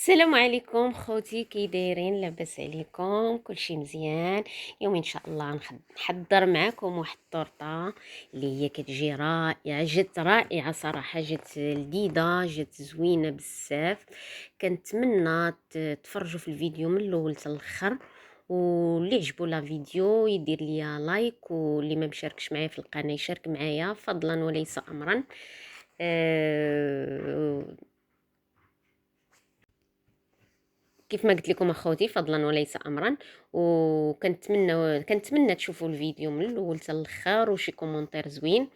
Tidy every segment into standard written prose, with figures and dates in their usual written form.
السلام عليكم خوتي، كي دايرين؟ لاباس عليكم؟ كلشي مزيان؟ اليوم ان شاء الله نحضر معكم واحد الطورطه اللي هي كتجي رائعه، جات رائعه صراحه، جات لذيذه، جات زوينه بزاف. كنتمنى تفرجوا في الفيديو من الاول حتى الاخر، واللي عجبو لا فيديو يدير ليا لايك، واللي ما مشاركش معايا في القناه يشارك معايا فضلا وليس امرا. أه كيف ما قلت لكم اخوتي، فضلا وليس امرا. كنتمنى تشوفوا الفيديو من الاول حتى الاخر وشي كومونتير زوين.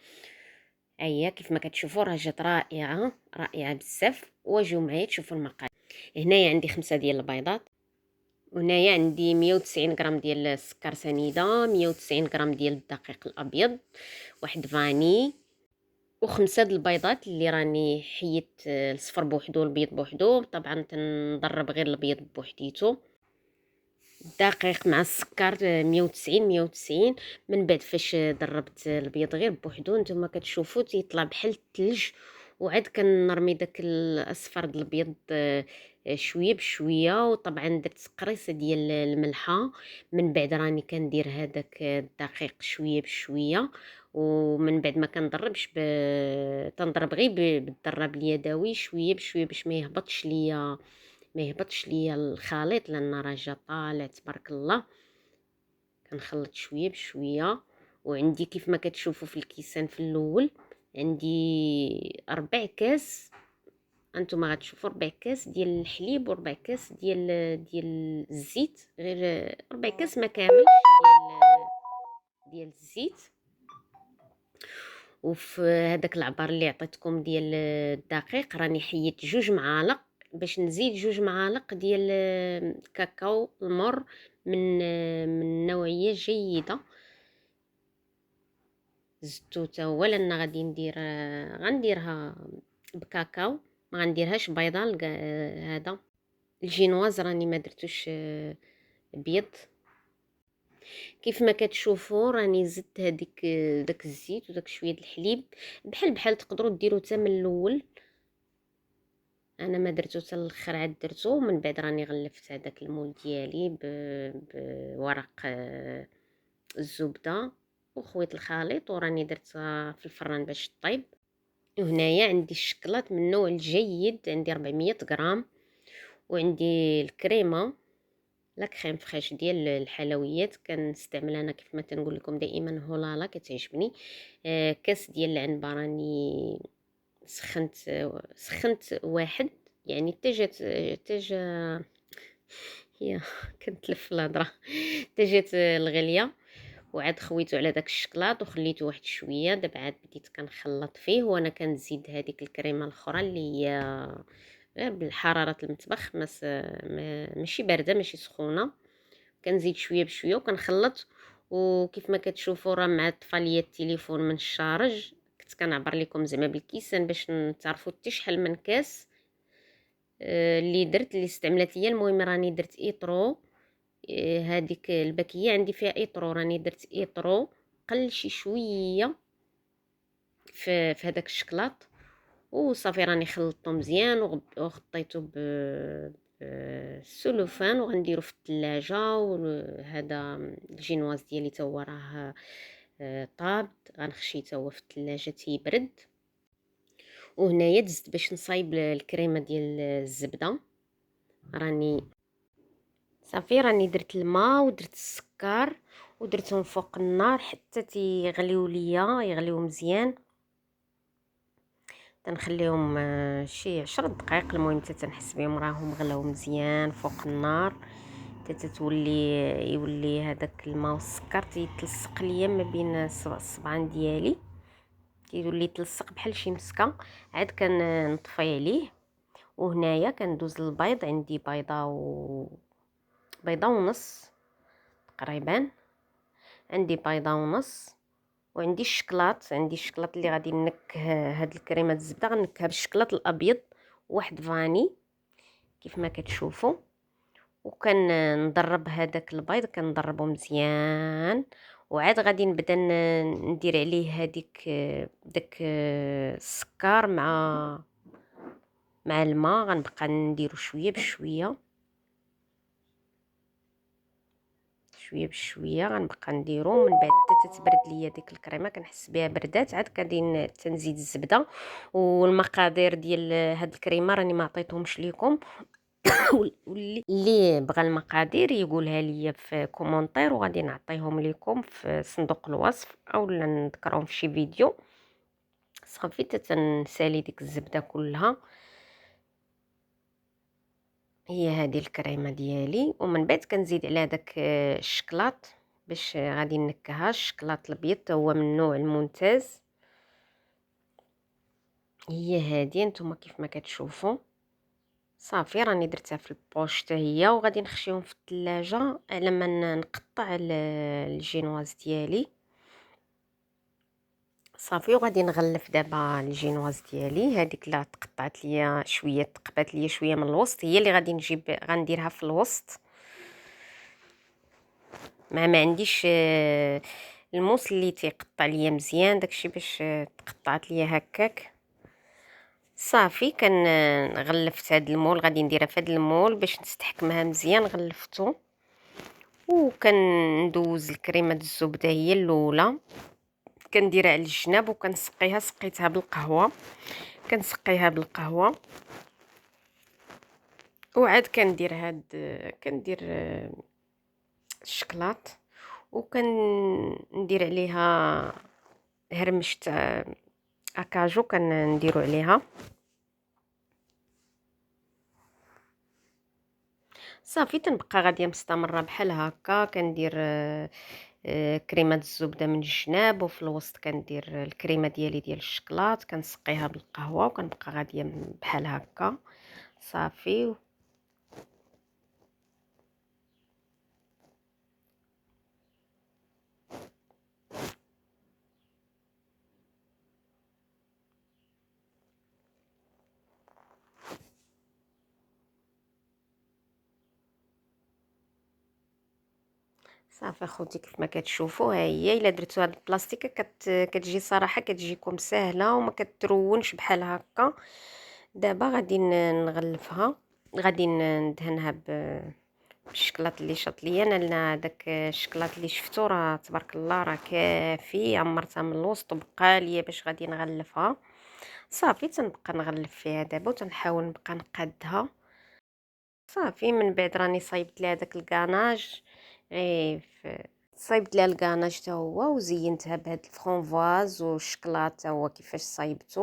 هيا كيف ما كتشوفوا راه جات رائعه رائعه بزاف. واجيو معايا تشوفوا المقادير. هنايا عندي 5 ديال البيضات، وهنايا عندي 190 غرام ديال السكر سنيده، 190 غرام ديال الدقيق الابيض، واحد فاني، وخمسة د البيضات اللي راني حيت الصفر بوحدو والبيض بوحدو. طبعا تنضرب غير البيض بوحديتو. الدقيق مع السكر 190. من بعد فاش ضربت البيض غير بوحدو نتوما كتشوفوا تيطلع بحال الثلج، وعاد كنرمي داك الاصفر د البيض شويه بشويه. وطبعا درت قريصه ديال الملحه. من بعد راني كندير هذاك الدقيق شويه بشويه، ومن بعد ما كنضربش تنضرب غير بالضرب اليدوي شويه بشويه باش ما يهبطش ليا الخليط، لان راه جا طالع تبارك الله. كنخلط شويه بشويه. وعندي كيف ما كتشوفوا في الكيسان في الاول عندي 4 كاس. انتما غتشوفوا 4 كاس ديال الحليب وربع كاس ديال الزيت، غير 4 كاس ما كاملش ديال الزيت. وفي هذاك العبار اللي عطيتكم ديال الدقيق راني حيت 2 معالق باش نزيد 2 معالق ديال كاكاو المر من نوعيه جيده. زدتو هو لان غادي غنديرها بكاكاو، ما غنديرهاش بيضه. هذا الجينواز راني ما درتوش بيض. كيف ما كتشوفوا راني زدت داك الزيت وداك شويه د الحليب، بحال تقدروا ديروا حتى من الاول. انا ما درتو حتى الاخر، عاد درتو من بعد راني غلفت هذاك المول ديالي بورق الزبده وخويت الخليط، وراني درتها في الفران باش طيب. وهنايا عندي الشكلاط من النوع الجيد، عندي 400 غرام. وعندي الكريمه لا كريم فريش ديال الحلويات، كنستعمل انا كيف ما تنقول لكم دائما هولالا كتعجبني. كاس ديال العنبه راني سخنت واحد، يعني تجا هي كنتلف الهضره تجات الغليه. وعاد خويته على داك الشكلاط وخليته واحد شويه. دابا عاد بديت كنخلط فيه، وانا كنزيد هذيك الكريمه الاخرى اللي هي غير بالحراره المطبخ، ماشي بارده ماشي سخونه. كنزيد شويه بشويه وكنخلط. وكيف ما كتشوفوا راه مع طفى ليا التليفون من الشارج، كنت كنعبر لكم زعما بالكيسان باش تعرفوا حتى شحال من كاس اللي استعملت ليا. المهم راني درت ايطرو. هذيك الباكيه عندي فيها ايطرو، راني درت ايطرو قل شي شويه في هذاك الشكلاط. وصافي راني خلطته مزيان وغطيته بالسلوفان وغنديرو في الثلاجه. وهذا الجينواز ديالي تا هو راه طاب، غنخشيه تا هو في الثلاجه تيبرد. وهنايا دزت باش نصايب الكريمه ديال الزبده. راني درت الماء ودرت السكر ودرتهم فوق النار حتى يغليو مزيان. تنخليهم شي 10 دقائق، المهم حتى تنحس بهم راهم غلاو مزيان فوق النار، حتى يولي هذاك الماء والسكر تيتلصق ليا ما بين الصبعان ديالي، تيولي يتلصق بحال شي مسكه. عاد كنطفي عليه. وهنايا كندوز للبيض، عندي بيضه ونص تقريبا، عندي بيضه ونص. وعندي الشكلاط اللي غادي نكه هاد الكريمه الزبده، غنكها بالشكلاط الابيض واحد فاني كيف ما كتشوفوا. وكنضرب هذاك البيض كنضربه مزيان. وعاد غادي نبدا ندير عليه داك السكر مع الماء. غنبقى نديرو شويه بشويه شويه بشويه، غنبقى نديرو من بعد حتى تتبرد ليا ديك الكريمه. كنحس بها بردات عاد كندير تنزيد الزبده. والمقادير ديال هاد الكريمه راني ما عطيتهمش ليكم. واللي بغى المقادير يقولها ليا في كومونتير وغادي نعطيهم لكم في صندوق الوصف او نذكرهم في شي فيديو. صافي تنسالي ديك الزبده كلها. هي هذه الكريمه ديالي. ومن بعد كنزيد عليها داك الشكلاط باش غادي نكهها. الشكلاط الابيض هو من النوع الممتاز. هي هذه نتوما كيف ما كتشوفوا. صافي راني درتها في البوش حتى هي، وغادي نخشيهم في الثلاجه على ما نقطع الجينواز ديالي. صافي وغادي نغلف دابا الجينواز ديالي. هذيك لا تقطعت ليا شويه، تقبات ليا شويه من الوسط، هي اللي غادي غنديرها في الوسط. ما عنديش الموس اللي تيقطع ليا مزيان، داكشي باش تقطعت ليا هكاك. صافي غلفت هاد المول، غادي نديرها في هاد المول باش نستحكمها مزيان. غلفتو وكندوز الكريمه الزبده هي الاولى، كنديرها على الجناب وكنسقيها. سقيتها بالقهوه، كنسقيها بالقهوه. وعاد كندير الشكلاط وكندير عليها هرمش تاع اكاجو كنديرو عليها. صافي تنبقى غاديه مستمره بحال هكا. كندير كريمه الزبده من الجناب، وفي الوسط كندير الكريمه ديالي ديال الشكلاط، كنسقيها بالقهوه وكنبقى غاديه بحال هكا. صافي صافي اخوتي كيف ما كتشوفوا. ها هي الا درتو هاد البلاستيكه كتجي صراحه كتجيكم سهله وما كترونش بحال هكا. دابا غادي نغلفها، غادي ندهنها بالشكلاط اللي شاط ليا انا. داك الشكلاط اللي شفتو راه تبارك الله راه كافي، عمرتها من الوسط وبقى ليا باش غادي نغلفها. صافي تنبقى نغلف فيها دابا وتنحاول نبقى نقادها. صافي من بعد راني صايبت لها داك الكاناج. صايبت لها الكاناج حتى هو وزينتها بهاد الفرونفواز والشكلاط هو كيفاش صايبته.